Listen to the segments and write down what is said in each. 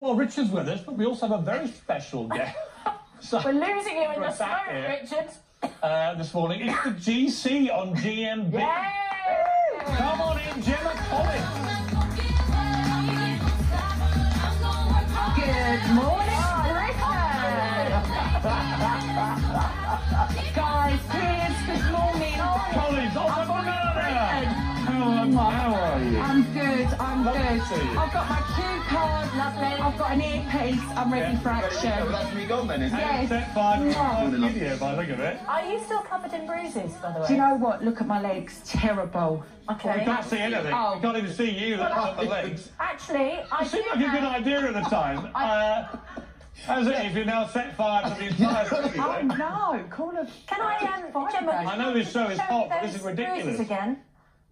Well, Richard's with us, but we also have a very special guest. So, we're losing you in the smoke, Richard. This morning, it's the GC on GMB. Yay! Come on in, Gemma Collins. Good morning, guys, Piers, good morning. Collins, oh, how are you? I'm good, I'm Lovely good. to see you. I've got my cue card, lovely. I've got an earpiece, I'm ready for action. That's me gone then, isn't it? Yes. Set 5 in the studio by the look of it. Are you still covered in bruises, by the way? Do you know what? Look at my legs, terrible. Okay. Well, we can't see anything. Oh. We can't even see you, let alone the legs. Actually, I It seemed like a good idea at the time. As it is, we've now set fire to the entire studio. Oh no, call of... Can I, Gemma, I know this show is hot, but this is ridiculous. bruises again?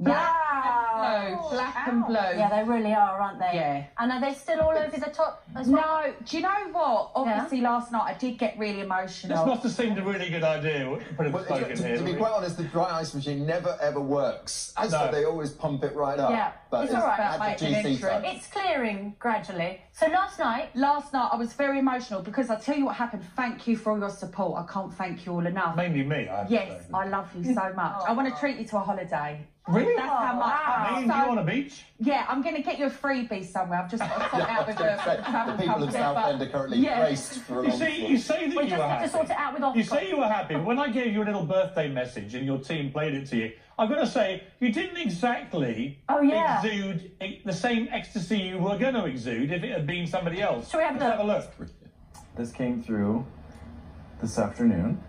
Black and blue. Yeah, they really are, aren't they? Yeah. And are they still all over the top as well? No, do you know what? Obviously, last night I did get really emotional. This must have seemed a really good idea, putting the smoke in here. To be quite honest, the dry ice machine never ever works. No. So they always pump it right up. Yeah, but it's all right. at the GC side. It's clearing gradually. So last night I was very emotional because I tell you what happened. Thank you for all your support. I can't thank you all enough. Mainly me, I have to Yes, say. I love you so much. I want to treat you to a holiday. Really? That's how much. Me and you on a beach? Yeah, I'm going to get you a freebie somewhere. I've just got to sort out with the travel The people of company, Southend but- are currently Yeah. braced for a long You say that we you just were have happy. to sort it out with Ofcom. You say you were happy, but when I gave you a little birthday message and your team played it to you, I've got to say, you didn't exactly exude the same ecstasy you were going to exude if it had been somebody else. Shall we have Let's have a look? This came through this afternoon.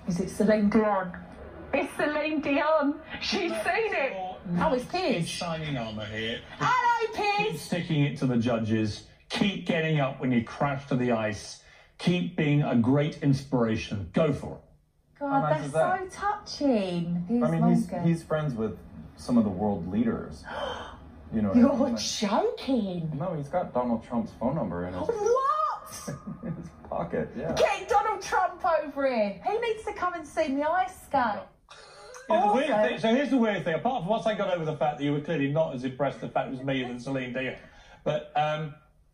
Is it Celine Dion? It's Celine Dion. She's seen it. Oh, it's Piers. Shining armour here. Hello, Keep Piers. sticking it to the judges. Keep getting up when you crash to the ice. Keep being a great inspiration. Go for it. God, How nice that's is that? so touching. Piers I mean, Morgan. he's friends with some of the world leaders. You know. You're what I mean? joking. No, he's got Donald Trump's phone number in his, What? in his pocket. Yeah. Get Donald Trump over here. He needs to come and see me ice skate. Yeah, the weird Also- thing, so here's the weird thing. Apart from once I got over the fact that you were clearly not as impressed with the fact it was me than Celine Dion, but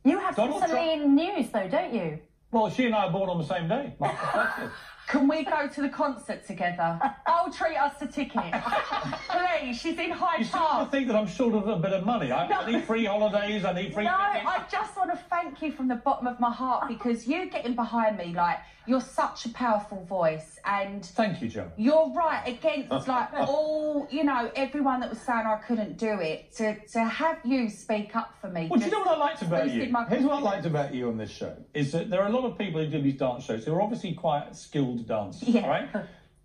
You have some Donald Celine news, though, don't you? well, she and I are born on the same day. March the 30th. Can we go to the concert together? I'll treat us to tickets. Please, she's in Hyde You seem to Park. think that I'm short of a bit of money. I need free holidays. I need free No, tickets. I just want to thank you from the bottom of my heart because you getting behind me, like, you're such a powerful voice and Thank you, Joe. you're right against, like, all, you know, everyone that was saying I couldn't do it. To have you speak up for me. Well, do you know what I liked about boosted you? my Here's what I confidence. liked about you on this show, is that there are a lot of people who do these dance shows who are obviously quite skilled dancers, Yeah. right?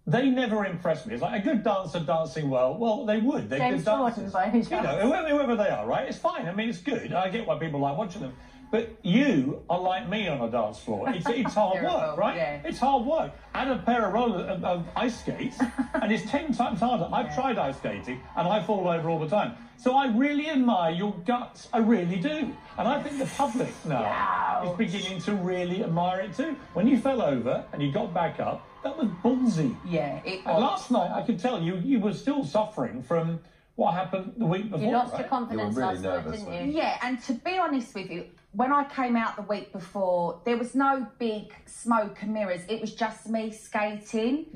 They never impress me. It's like a good dancer dancing well, they would. They're James good dancers. Jordan, by any You chance. know, whoever they are, right? It's fine. I mean, it's good. I get why people like watching them. But you are like me on a dance floor. It's hard Terrible, work, right? yeah. It's hard work. Add a pair of ice skates, and it's 10 times harder. I've tried ice skating, and I fall over all the time. So I really admire your guts. I really do. And I think the public now is beginning to really admire it too. When you fell over and you got back up, that was ballsy. Yeah, it And was. last night, I could tell you were still suffering from what happened the week before, You lost right? your confidence You were really last night, nervous, didn't weren't you? Yeah, and to be honest with you, when I came out the week before, there was no big smoke and mirrors. It was just me skating.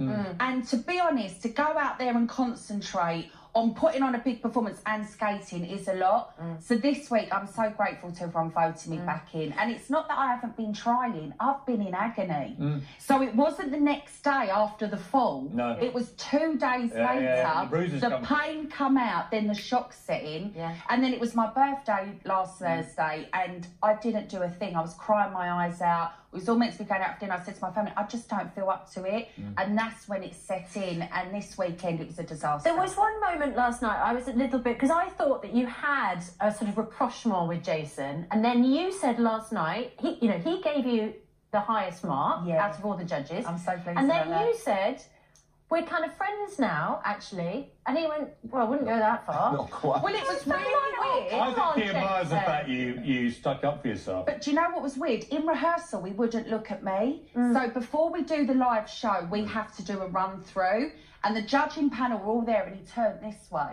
And to be honest, to go out there and concentrate on putting on a big performance and skating is a lot. So this week, I'm so grateful to everyone voting me back in. And it's not that I haven't been trying. I've been in agony. So it wasn't the next day after the fall. No. It was 2 days Yeah, later. yeah, the bruises the come. pain come out, then the shock set in. Yeah. And then it was my birthday last Thursday and I didn't do a thing. I was crying my eyes out. We was all meant to be going out for dinner. I said to my family, I just don't feel up to it. And that's when it set in. And this weekend, it was a disaster. There was one moment last night I was a little bit, because I thought that you had a sort of rapprochement with Jason, and then you said last night, he gave you the highest mark out of all the judges. I'm so pleased And then about that. you said, we're kind of friends now, actually. And he went, well, I wouldn't go that far. Not quite. Well, it was Like, really weird. I think he admires the fact you stuck up for yourself. But do you know what was weird? In rehearsal, we wouldn't look at me. So before we do the live show, we have to do a run through. And the judging panel were all there and he turned this way.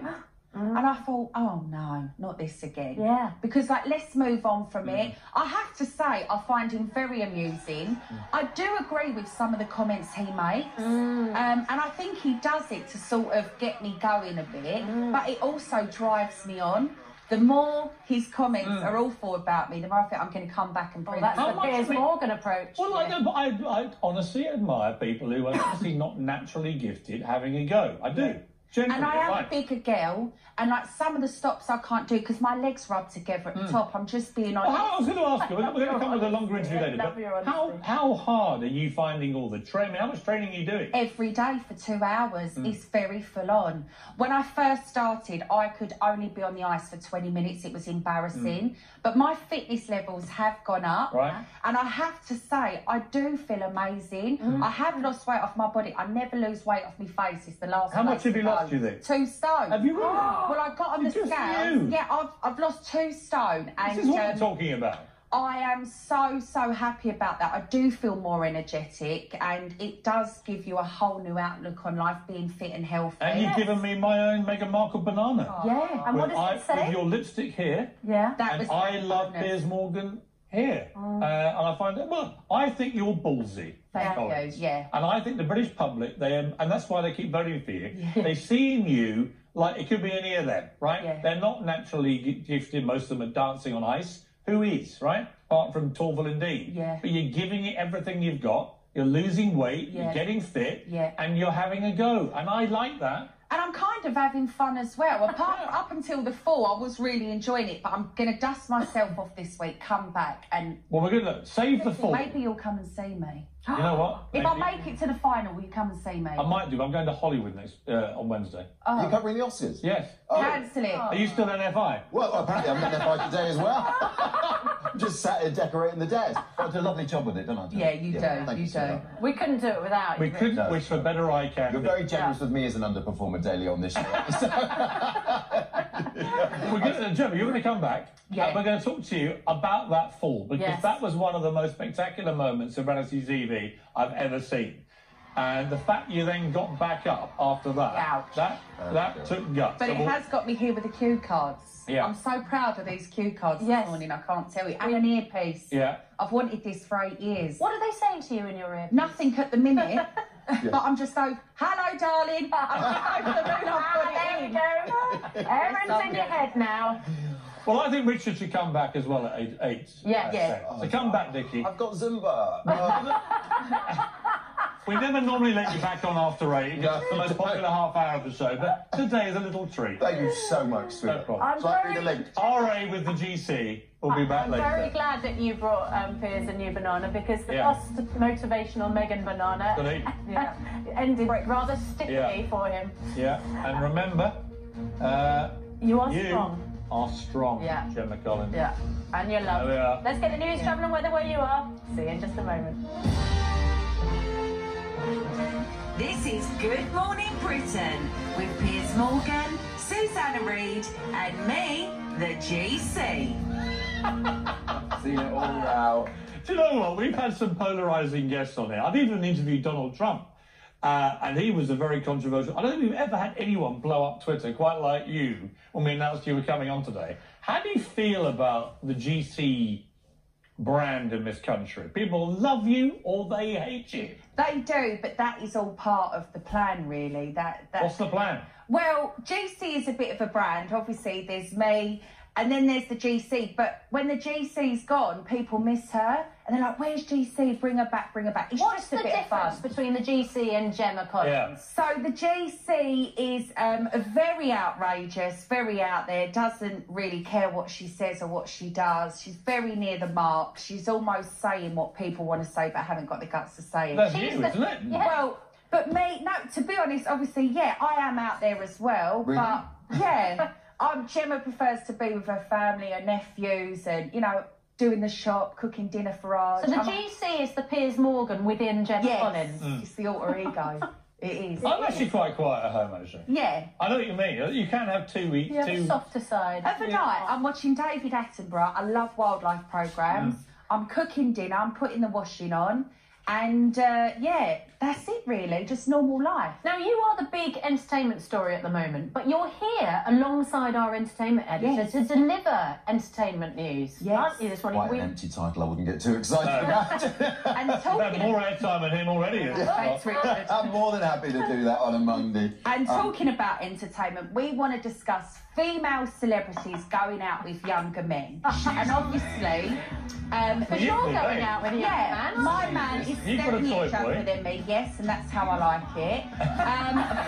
And I thought, oh no, not this again. Yeah. Because, like, let's move on from it. I have to say, I find him very amusing. I do agree with some of the comments he makes. And I think he does it to sort of get me going a bit. But it also drives me on. The more his comments are awful about me, the more I think I'm going to come back and bring That's the Piers Morgan approach. Well, I honestly admire people who are obviously not naturally gifted having a go. I do. Generally, and I am a bigger girl, and like some of the stops I can't do because my legs rub together at the top. I'm just being honest. Well, I was going to ask you, we're going to come with a longer interview later, but how hard are you finding all the training? How much training are you doing? Every day for 2 hours. It's very full on. When I first started, I could only be on the ice for 20 minutes. It was embarrassing. But my fitness levels have gone up. Right. And I have to say, I do feel amazing. I have lost weight off my body. I never lose weight off my face. It's the last How much have you lost, do you think? 2 stone. Have you really? Well, I got on the Just scale. you. Yeah, I've lost 2 stone. And This is what I'm talking about. I am so happy about that. I do feel more energetic, and it does give you a whole new outlook on life, being fit and healthy. And you've given me my own Meghan Markle banana. Yeah. And what does it say? With your lipstick here. Yeah. That And was I very love bonus. Piers Morgan here. And I find that, well, I think you're ballsy. Thank Collins. you, yeah. And I think the British public, and that's why they keep voting for you. They see in you like it could be any of them, right? Yeah. They're not naturally gifted. Most of them are dancing on ice. Who is, right? Apart from Torval and Dean. Yeah. But you're giving it everything you've got. You're losing weight. Yeah. You're getting fit. Yeah. And you're having a go. And I like that. And I'm kind of having fun as well. Up until the fall, I was really enjoying it, but I'm going to dust myself off this week, come back, and Well, we're going to save the fall. maybe you'll come and see me. You know what? If I Maybe. make it to the final, will you come and see me? I might do. I'm going to Hollywood next on Wednesday. You're covering the Oscars? Yes. Cancel it. Are you still NFI? Well, apparently I'm in FI today as well. I'm just sat here decorating the desk. I do a lovely job with it, don't I? Yeah, you do. Thank You so do. much. We couldn't do it without you. We couldn't wish for better eye candy. You're very generous with me as an underperformer daily on this show. We're going to, Gemma, you're going to come back. Yeah. And we're going to talk to you about that fall because Yes. that was one of the most spectacular moments of reality TV I've ever seen. And the fact you then got back up after that, Ouch. that took guts. But So it we'll- has got me here with the cue cards. Yeah. I'm so proud of these cue cards Yes. this morning, I can't tell you. And an earpiece. Yeah. I've wanted this for 8 years. What are they saying to you in your ear? Nothing at the minute. But I'm just so, hello, darling. I'm over the moon, I've got There it we in. go. Erin's in your head now. Well, I think Richard should come back as well at 8. Yeah. Yeah. So come back, Dickie. I've got Zumba. We never normally let you back on after 8. It's No. the most popular half hour of the show, but today is a little treat. Thank you so much, No sweetheart. problem. I'm Slide me the very- link. RA with the GC. We'll be back I'm later. very glad that you brought Piers a new banana because the Yeah. lost motivational Meghan banana Good evening. ended rather stiffly Yeah. for him. Yeah, and remember, You are you strong. are strong, Yeah. Gemma Collins. Yeah, and you're loved. There we are. Let's get the news, travel and weather where you are. See you in just a moment. This is Good Morning Britain with Piers Morgan, Susanna Reid, and me, the GC. Seen it all now. Do you know what? We've had some polarising guests on here. I've even interviewed Donald Trump, and he was a very controversial. I don't think we've ever had anyone blow up Twitter quite like you when we announced you were coming on today. How do you feel about the GC brand in this country? People love you or they hate you. They do, but that is all part of the plan, really. What's the plan? Well, GC is a bit of a brand. Obviously, there's me, and then there's the GC. But when the GC's gone, people miss her, and they're like, "Where's GC? Bring her back, bring her back." It's What's just a the bit of fun. difference between the GC and Gemma Collins? Yeah. So the GC is very outrageous, very out there, doesn't really care what she says or what she does. She's very near the mark. She's almost saying what people want to say but haven't got the guts to say it. That's She's you, the- isn't it? Yeah. Well, but me, no, to be honest, obviously, yeah, I am out there as well. Really? But, yeah, Gemma prefers to be with her family, her nephews, and, you know, doing the shop, cooking dinner for us. So the GC is the Piers Morgan within Gemma Yes, Collins. it's the alter ego. It is. I'm actually quite quiet at home, actually. Yeah. I know what you mean. You can have 2 weeks. You have a softer side. Overnight, I'm watching David Attenborough. I love wildlife programmes. I'm cooking dinner. I'm putting the washing on. And yeah, that's it really, just normal life. Now, you are the big entertainment story at the moment, but you're here alongside our entertainment editor to deliver entertainment news. Yes. Aren't you this morning? Quite an empty title, I wouldn't get too excited about. And I've talking had more airtime than him already. Thanks, Richard. I'm more than happy to do that on a Monday. And talking about entertainment, we want to discuss female celebrities going out with younger men. And obviously, Because you're going out with a young man. my man is You've got a 7 years toy boy. younger than me, yes, and that's how I like it.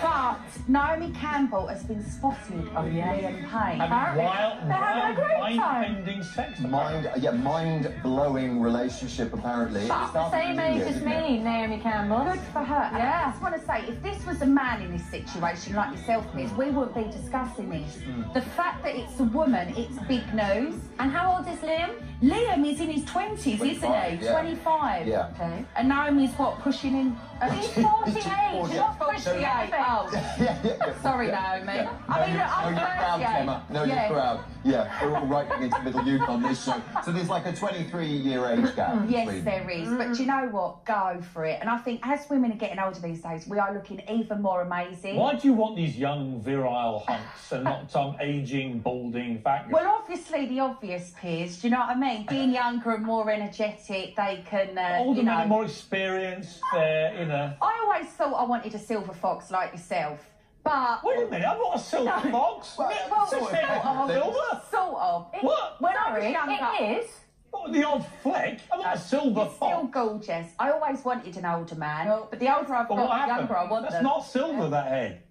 But Naomi Campbell has been spotted on Liam Payne. While They're having a great time. mind-bending sex. Mind-blowing relationship, apparently. But the same age as me, Naomi Campbell. Good for her. And I just want to say, if this was a man in this situation, like yourself, Piers, we wouldn't be discussing this. The fact that it's a woman, it's big news. And how old is Liam? Liam is in his 20s, isn't he? 25, yeah. 25. Yeah. Okay. And Naomi's what, pushing in? He's 48. Not 48. Oh, sorry, Naomi. Yeah. I mean, look, I'm you're proud, 38. Gemma. No, you're proud. Yeah, we're all right into middle youth on this show. So there's like a 23-year age gap. Yes, between- there is. But do you know what? Go for it. And I think as women are getting older these days, we are looking even more amazing. Why do you want these young, virile hunks and not some ageing, balding, fat guy? Well, obviously the obvious, Piers. Do you know what I mean? Being younger and more energetic, they can, Older men are more experienced, you know. I always thought I wanted a silver fox like yourself, but... Wait a minute, I'm not a silver fox. Well, Silver? sort of. What? When I was Sorry, younger... it is. What, the odd fleck? I'm not a silver You're still fox. gorgeous. I always wanted an older man, but the older I've But got, what the happened? younger I want That's them. not silver, that head.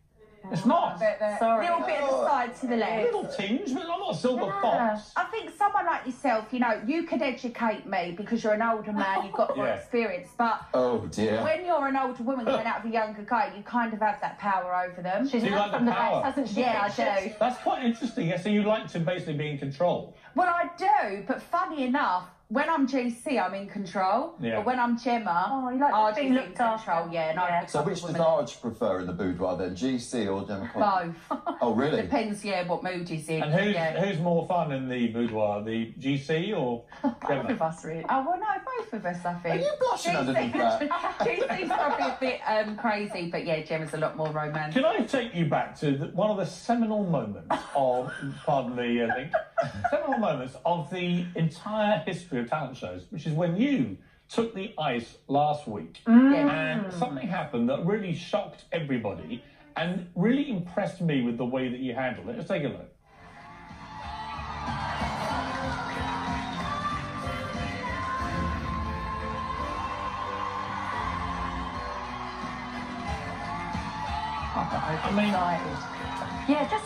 It's not. Sorry. Little bit of the side to the A left. little tinge, but I'm not a silver Yeah. fox. I think someone like yourself, you know, you could educate me because you're an older man, you've got more Yeah. experience, but Oh, dear. when you're an older woman going out with a younger guy, you kind of have that power over them. She's Do you learned like from the the power? best, hasn't she? Yeah, I do. That's quite interesting. Yeah, so you like to basically be in control. Well, I do, but funny enough, when I'm GC, I'm in control. Yeah. But when I'm Gemma, Oh, you like Arj being is looked in control. after. Yeah, and Yeah. I'm So which does Arj prefer in the boudoir then, GC or Gemma Collins? both. Oh, really? Depends, yeah, what mood he's in. And yeah. who's more fun in the boudoir, the GC or Both Gemma? of us, really. Oh, well, no, both of us, I think. Are you blushing underneath that? GC's probably a bit crazy, but yeah, Gemma's a lot more romantic. Can I take you back to one of the seminal moments of, pardon me, I think, seminal moments of the entire history of talent shows, which is when you took the ice last week and something happened that really shocked everybody and really impressed me with the way that you handled it. Let's take a look. I mean, Yeah, just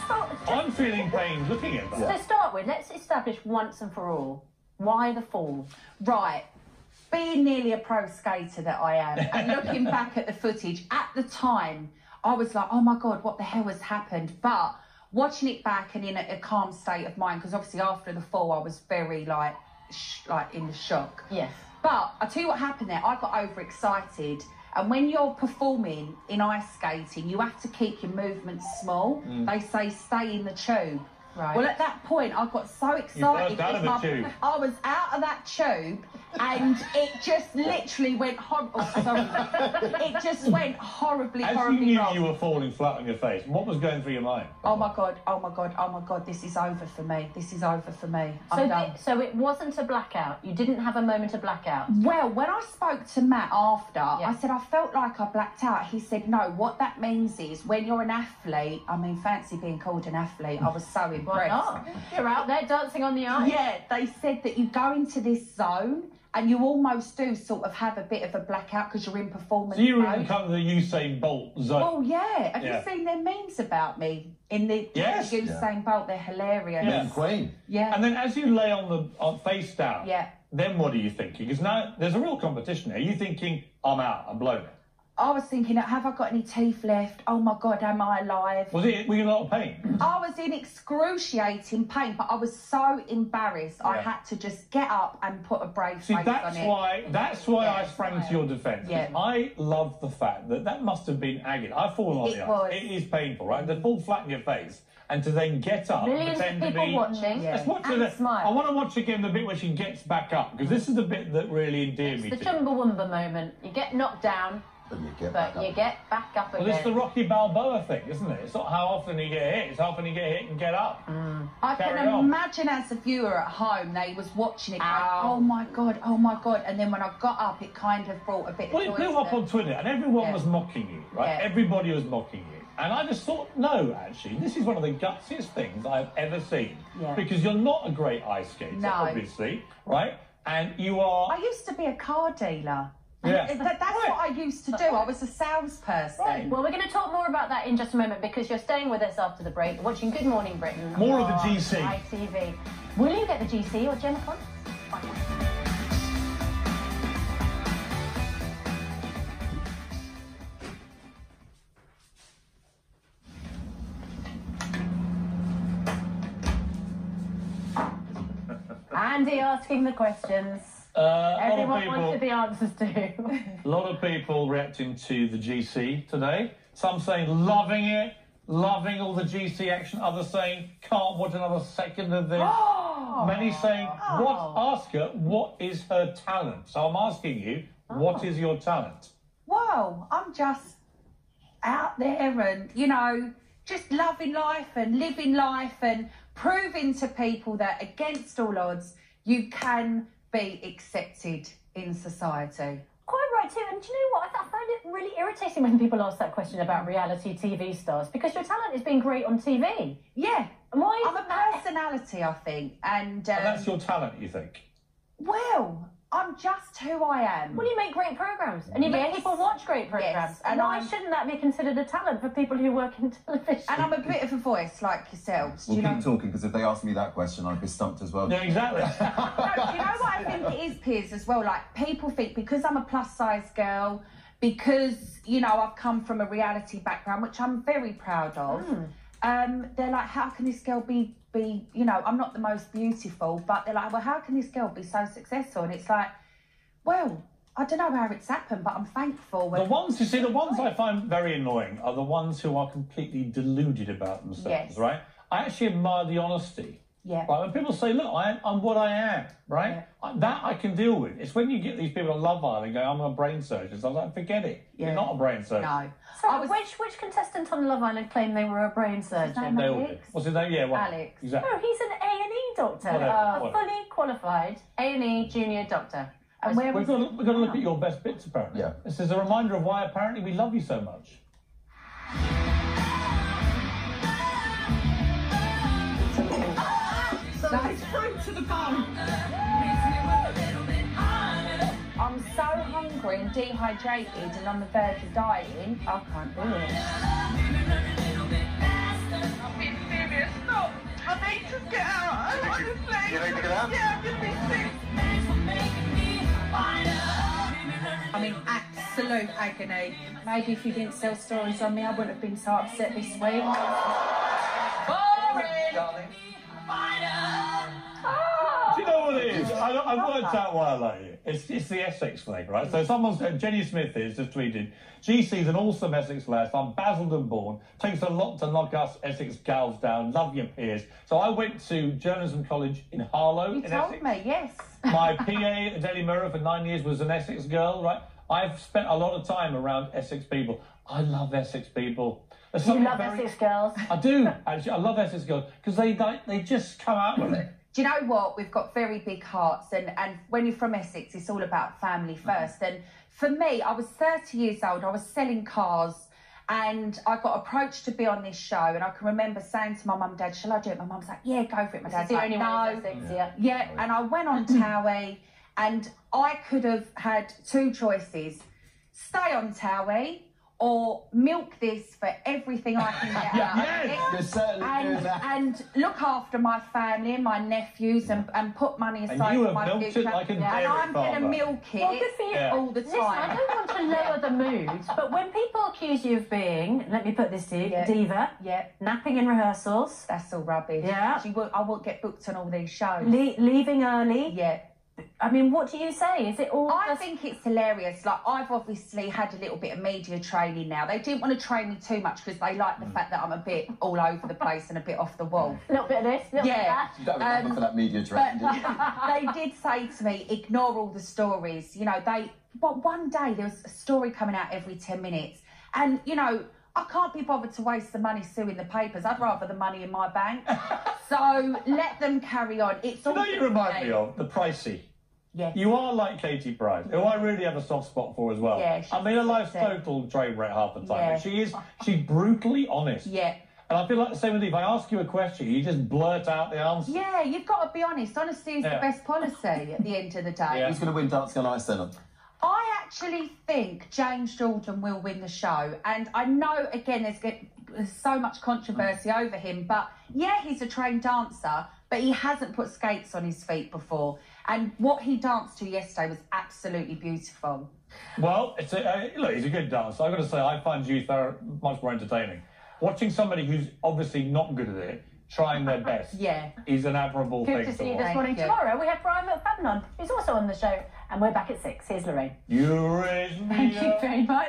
I'm feeling pain looking at that. to start with, let's establish once and for all, why the fall? Right. Being nearly a pro skater that I am, and looking back at the footage, at the time, I was like, oh my God, what the hell has happened? But watching it back and in a calm state of mind, because obviously after the fall, I was very like in the shock. Yes. But I'll tell you what happened there. I got overexcited. And when you're performing in ice skating, you have to keep your movements small. They say stay in the tube. Right. Well, at that point, I got so excited. burst out of because the tube. I was out of that tube, and it just literally went it just went horribly As you knew wrong. you were falling flat on your face, what was going through your mind? Oh my God, oh my God, oh my God, this is over for me. This is over for me. I'm done. So it wasn't a blackout. You didn't have a moment of blackout. Well, when I spoke to Matt after, I said I felt like I blacked out. He said, no, what that means is when you're an athlete, I mean, fancy being called an athlete, I was so impressed. Why not? You're out there dancing on the ice. Yeah, they said that you go into this zone and you almost do sort of have a bit of a blackout because you're in performance So you were in mode. kind of the Usain Bolt zone. Oh, yeah. Have Yeah. you seen their memes about me in the Yes. Usain Bolt? They're hilarious. Yeah. Meme Queen. Yeah. And then as you lay on face down, Yeah. then what are you thinking? Because now there's a real competition here. Are you thinking, I'm out, I'm blown it? I was thinking, have I got any teeth left? Oh my God, am I alive? Were you in a lot of pain? I was in excruciating pain, but I was so embarrassed. I Yeah. had to just get up and put a brave See, face that's on it. why I sprang to your defence. Yeah. I love the fact that must have been agony. I've fallen on It the ice. was. It is painful, right? To fall flat in your face and to then get up, Millions of pretend to people be... watching. Let's watch And it. smile. I want to watch again the bit where she gets back up, because this is the bit that really endeared me The to Chumbawamba moment. You get knocked down, But you get but back you up. get back up Well, again. it's the Rocky Balboa thing, isn't it? It's not how often you get hit, it's how often you get hit and get up. I Carry can on. imagine as a viewer at home, they was watching it going, Ow. oh my God. And then when I got up, it kind of brought a bit Well, of it joy blew to up them. on Twitter, and everyone Yeah. was mocking you, right? Yeah. Everybody was mocking you. And I just thought, no, actually, this is one of the gutsiest things I've ever seen. Yeah. Because you're not a great ice skater, No. obviously, right? And you are... I used to be a car dealer. Yeah. That's what I used to do. I was a salesperson. Right. Well, we're going to talk more about that in just a moment because you're staying with us after the break, watching Good Morning Britain. More of the on GC. ITV. Will you get the GC or Gemma Collins? Find out. Andy asking the questions. Everyone wanted the answers too. A lot of people reacting to the GC today. Some saying loving it, loving all the GC action. Others saying can't watch another second of this. Many saying, ask her, what is her talent? So I'm asking you, what is your talent? Well, I'm just out there and, you know, just loving life and living life and proving to people that against all odds, you can be accepted in society. Quite right too. And do you know what? I find it really irritating when people ask that question about reality TV stars because your talent is being great on TV. Yeah. And why I'm a isn't that- personality, I think. And, And that's your talent, you think? well, I'm just who I am. Well, you make great programmes and you make Yes. people watch great programmes. Yes, And and why I'm- shouldn't that be considered a talent for people who work in television? And I'm a bit of a voice like yourselves. We'll do you keep know? talking, because if they ask me that question, I'd be stumped as well. No, exactly. No, do you know what I think it is, Piers, as well? Like, people think because I'm a plus-size girl, because, you know, I've come from a reality background, which I'm very proud of, they're like, how can this girl be, you know, I'm not the most beautiful, but they're like, well, how can this girl be so successful? And it's like, well, I don't know how it's happened, but I'm thankful. The ones, you see, the ones I find very annoying are the ones who are completely deluded about themselves, Yes. right? I actually admire the honesty. Yeah. Right, when people say, look, I'm what I am, right? That I can deal with. It's when you get these people on Love Island going, I'm a brain surgeon. So I was like, forget it. Yeah. You're not a brain surgeon. No. So I was- which contestant on Love Island claimed they were a brain surgeon? They all do. Alex. What's his name? Yeah, well, Alex. Exactly. No, he's an A&E doctor. Whatever, A whatever. fully qualified A&E junior doctor. And where We've got to look at your best bits, apparently. Yeah. This is a reminder of why, apparently, we love you so much. Nice fruit to the bone. I'm so hungry and dehydrated and on the verge of dying, I can't do it. I'm being serious. Stop. I need to get out. Honestly. You need to get out? Yeah, I'm going to be sick. I'm in absolute agony. Maybe if you didn't sell stories on me, I wouldn't have been so upset this week. Boring. Do you know what it is? I've worked out why I like you. It's the Essex flag, right? So someone's, Jenny Smith has just tweeted, GC's an awesome Essex lass. I'm Basildon born. Takes a lot to knock us Essex gals down. Love your peers. So I went to journalism college in Harlow You in told Essex. me, yes. My PA at Daily Mirror for 9 years was an Essex girl, right? I've spent a lot of time around Essex people. I love Essex people. There's You something love very- Essex girls. I do, actually. I love Essex girls because they just come out with it. Do you know what? We've got very big hearts, and when you're from Essex, it's all about family first. And for me, I was 30 years old, I was selling cars, and I got approached to be on this show, and I can remember saying to my mum and dad, shall I do it? My mum's like, yeah, go for it. My dad's It's the like, only no. one in Essex, yeah. Yeah, and I went on Towie, and I could have had two choices. Stay on Towie, or milk this for everything I can get out of it. You're certainly doing that. And look after my family and my nephews and put money aside you for have my milked it future. like a and dairy I'm going to farmer. milk it Well, good for you. Yeah. all the Listen, I time. don't want to lower the mood, but when people accuse you of being, let me put this to you, Yeah. diva, Yeah, napping in rehearsals, that's all rubbish. Yeah. I won't get booked on all these shows. leaving early, Yeah, I mean, what do you say? Is it all... I think it's hilarious. Like, I've obviously had a little bit of media training now. They didn't want to train me too much because they like the fact that I'm a bit all over the place and a bit off the wall. A little bit of this, a little bit of that. You don't remember for that media training, did you? They did say to me, ignore all the stories. You know, one day there was a story coming out every 10 minutes. And, you know, I can't be bothered to waste the money suing the papers. I'd rather the money in my bank. So let them carry on. It's all... You know, you remind me of the Pricey. Yes. You are like Katie Price, who I really have a soft spot for as well. Yeah, I mean, her life's total train wreck half the time. Yeah. She's brutally honest. Yeah. And I feel like the same with you. If I ask you a question, you just blurt out the answer. Yeah, you've got to be honest. Honesty is the best policy at the end of the day. Who's going to win Dancing on Ice then? I actually think James Jordan will win the show. And I know, again, there's so much controversy over him. But, yeah, he's a trained dancer, but he hasn't put skates on his feet before. And what he danced to yesterday was absolutely beautiful. Well, look, he's a good dancer. I've got to say, I find youth are much more entertaining. Watching somebody who's obviously not good at it, trying their best, is an admirable thing. Good to see you this morning. Tomorrow we have Brian McFadden on, who's also on the show, and we're back at 6. Here's Lorraine. You raise me Thank you very much.